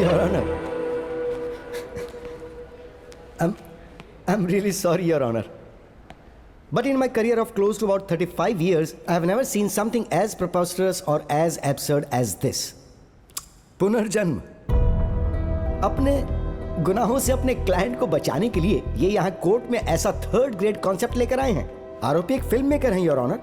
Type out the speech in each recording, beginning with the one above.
Your Honor. I'm really sorry, Your Honor. But in my career of close to about 35 years, I have never seen something as preposterous or as absurd as this. पुनर्जन्म. अपने गुनाहों से अपने client को बचाने के लिए ये यहाँ कोर्ट में ऐसा थर्ड ग्रेड कॉन्सेप्ट लेकर आए हैं. आरोपी एक फिल्म मेकर हैं, योर ऑनर.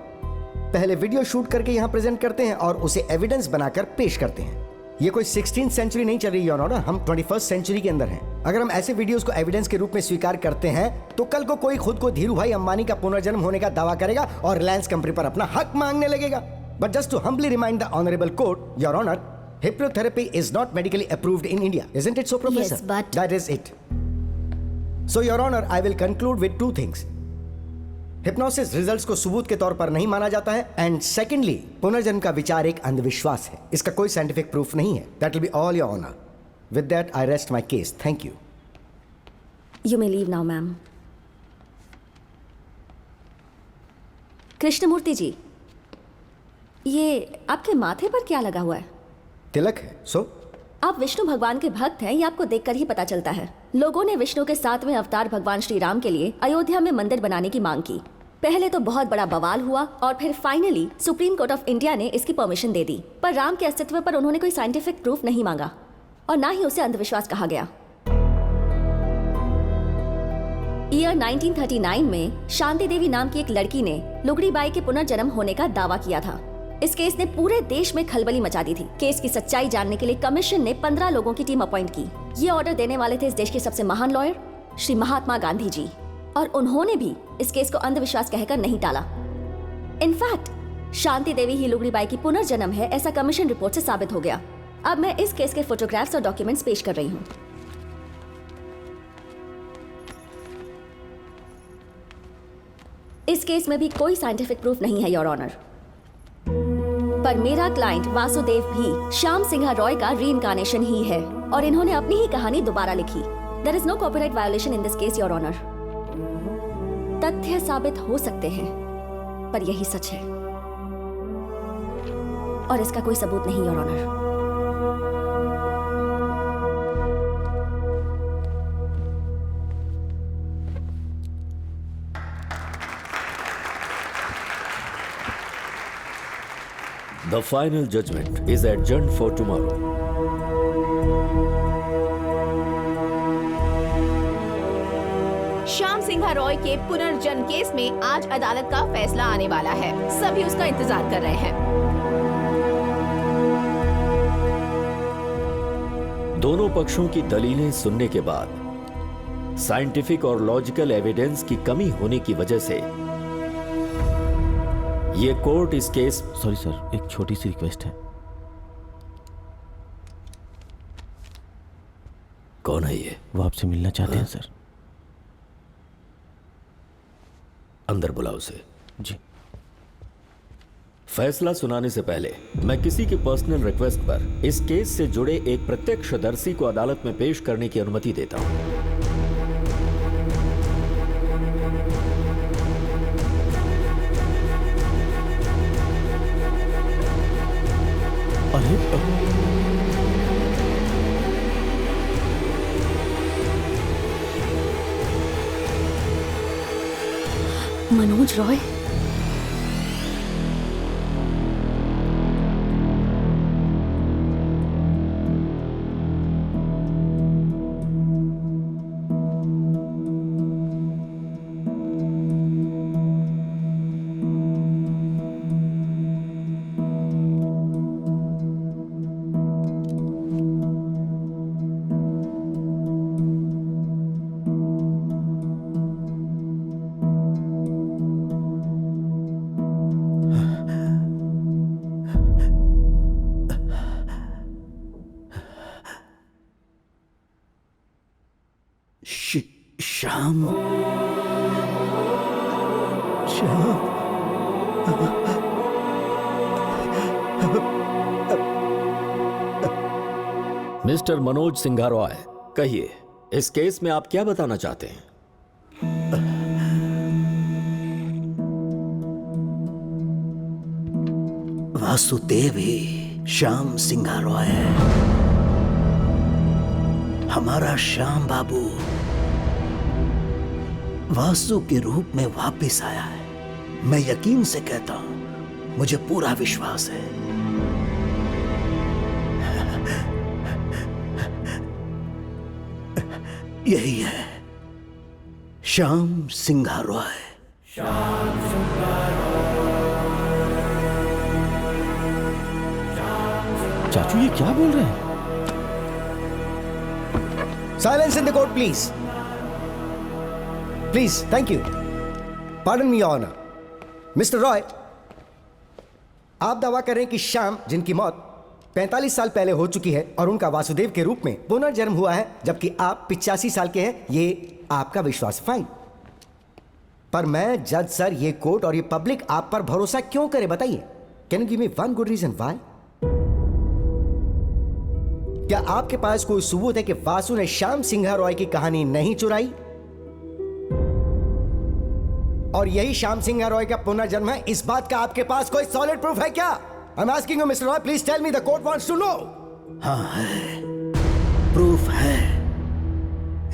पहले वीडियो शूट करके यहाँ प्रेजेंट करते हैं और उसे एविडेंस बनाकर पेश करते हैं. ये कोई 16th सेंचुरी नहीं चल रही, योर ऑनर. हम 21st सेंचुरी के अंदर हैं. अगर हम ऐसे वीडियोस को एविडेंस के रूप में स्वीकार करते हैं तो कल को कोई खुद को धीरू भाई अंबानी का पुनर्जन्म होने का दावा करेगा और रिलायंस कंपनी पर अपना हक मांगने लगेगा. But just to humbly remind the honourable court, your honour, hypnotherapy is not medically approved in India. Isn't it so, Professor? Yes, but... That is it. So, Your Honor, I will conclude with two things. Hypnosis results को सबूत के तौर पर नहीं माना जाता है, and secondly, पुनर्जन्म का विचार एक अंधविश्वास है. इसका कोई scientific proof नहीं है. That will be all, Your Honor. With that, I rest my case. Thank you. You may leave now, ma'am. Krishnamurthy जी, ये आपके माथे पर क्या लगा हुआ है? तिलक है. सो आप विष्णु भगवान के भक्त हैं, ये आपको देखकर ही पता चलता है. लोगों ने विष्णु के 7वें अवतार भगवान श्री राम के लिए अयोध्या में मंदिर बनाने की मांग की. पहले तो बहुत बड़ा बवाल हुआ और फिर finally supreme court of India ने इसकी परमिशन दे दी. पर राम के अस्तित्व पर उन्होंने कोई साइंटिफिक प्रूफ नहीं मांगा और ना ही उसे अंधविश्वास कहा गया. ईयर 1939 में शांति देवी नाम की एक लड़की ने लुगड़ी बाई के पुनर्जन्म होने का दावा किया था. इस केस ने पूरे देश में खलबली मचा दी थी. केस की सच्चाई जानने के लिए कमीशन ने 15 लोगों की टीम अपॉइंट की. ये ऑर्डर देने वाले थे इस देश के सबसे महान लॉयर श्री महात्मा गांधी जी, और उन्होंने भी इस केस को अंधविश्वास कहकर नहीं टाला. इनफैक्ट शांति देवी ही लुगड़ी बाई की पुनर्जन्म है, ऐसा कमीशन रिपोर्ट से साबित हो गया. अब मैं इस केस के फोटोग्राफ्स और डॉक्यूमेंट्स पेश कर रही हूँ. इस केस में भी कोई साइंटिफिक प्रूफ नहीं है, योर ऑनर. पर मेरा क्लाइंट वासुदेव भी श्याम सिंघा रॉय का रीइंकार्नेशन ही है और इन्होंने अपनी ही कहानी दोबारा लिखी. There is no copyright violation in this case, your honour. तथ्य साबित हो सकते हैं पर यही सच है और इसका कोई सबूत नहीं, your honour. The final judgment is adjourned for tomorrow. Shyam Singha Roy के पुनर्जन्म केस में आज अदालत का फैसला आने वाला है. सभी उसका इंतजार कर रहे हैं. दोनों पक्षों की दलीलें सुनने के बाद साइंटिफिक और लॉजिकल एविडेंस की कमी होने की वजह से ये कोर्ट इस केस... सॉरी सर, एक छोटी सी रिक्वेस्ट है. कौन है ये? वो आपसे मिलना चाहते हैं सर. अंदर बुलाओ उसे. जी. फैसला सुनाने से पहले मैं किसी की पर्सनल रिक्वेस्ट पर इस केस से जुड़े एक प्रत्यक्षदर्शी को अदालत में पेश करने की अनुमति देता हूं. मनोज रॉय. श्याम. मिस्टर मनोज सिंघा रॉय, कहिए, इस केस में आप क्या बताना चाहते हैं? वासुदेव ही श्याम सिंघा रॉय है. हमारा श्याम बाबू वासु के रूप में वापस आया है। मैं यकीन से कहता हूं, मुझे पूरा विश्वास है। यही है श्याम सिंघा रॉय। चाचू ये क्या बोल रहे हैं? Silence in the court, please. Please, thank you. Pardon me, Your Honor. Mr. Roy, आप दावा कर रहे हैं कि श्याम, जिनकी मौत 45 साल पहले हो चुकी है और उनका वासुदेव के रूप में पुनर्जन्म हुआ है, जबकि आप 85 साल के हैं, ये आपका विश्वास। फाइन। पर मैं जज सर, ये कोर्ट और ये पब्लिक आप पर भरोसा क्यों करे, बताइए। Can you give me one good reason why? क्या आपके पास कोई सबूत है कि वासु ने श्याम सिंघा रॉय की कहानी नहीं चुराई और यही श्याम सिंघा रॉय का पुनर्जन्म है? इस बात का आपके पास कोई सॉलिड प्रूफ है क्या? I am asking you mister Roy, please tell me, the court wants to know. हाँ है, प्रूफ है।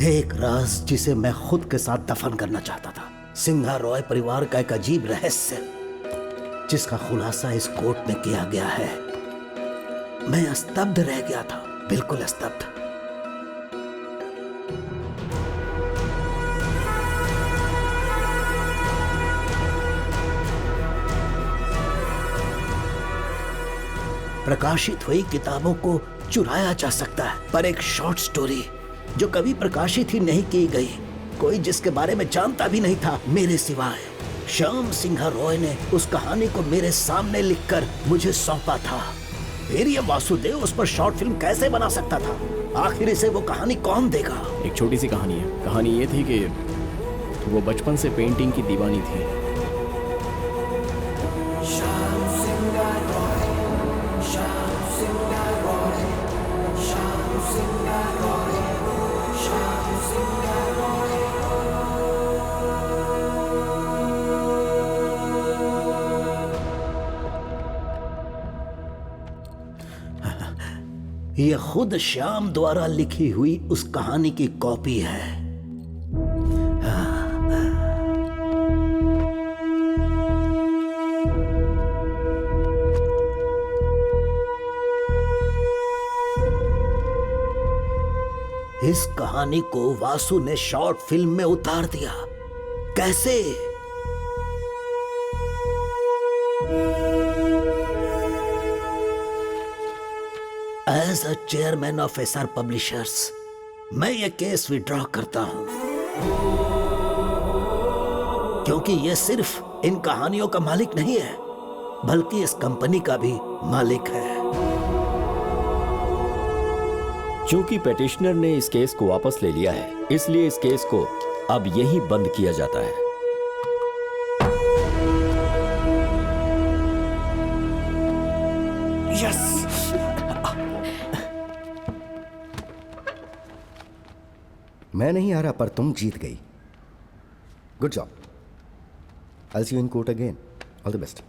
एक राज जिसे मैं खुद के साथ दफन करना चाहता था। सिंघा रॉय परिवार का एक अजीब रहस्य जिसका खुलासा इस कोर्ट में किया गया है। मैं स्तब्ध रह गया था, बिल्कुल स्तब्ध। प्रकाशित हुई किताबों को चुराया जा सकता है, पर एक शॉर्ट स्टोरी जो कभी प्रकाशित ही नहीं की गई, कोई जिसके बारे में जानता भी नहीं था मेरे सिवाय, श्याम सिंघा रॉय ने उस कहानी को मेरे सामने लिखकर मुझे सौंपा था। फिर ये वासुदेव उस पर शॉर्ट फिल्म कैसे बना सकता था? आखिर इसे वो कहानी कौन देगा? एक छोटी सी कहानी है। कहानी ये थी कि वो बचपन से पेंटिंग की दीवानी थी। ये खुद श्याम द्वारा लिखी हुई उस कहानी की कॉपी है। इस कहानी को वासु ने शॉर्ट फिल्म में उतार दिया। कैसे? As a chairman of SR publishers, मैं ये केस विड्रॉ करता हूं, क्योंकि ये सिर्फ इन कहानियों का मालिक नहीं है, बल्कि इस कंपनी का भी मालिक है। चूंकि पेटिशनर ने इस केस को वापस ले लिया है, इसलिए इस केस को अब यहीं बंद किया जाता है। यस। मैं नहीं हारा, पर तुम जीत गई। Good job. I will see you in court again. All the best.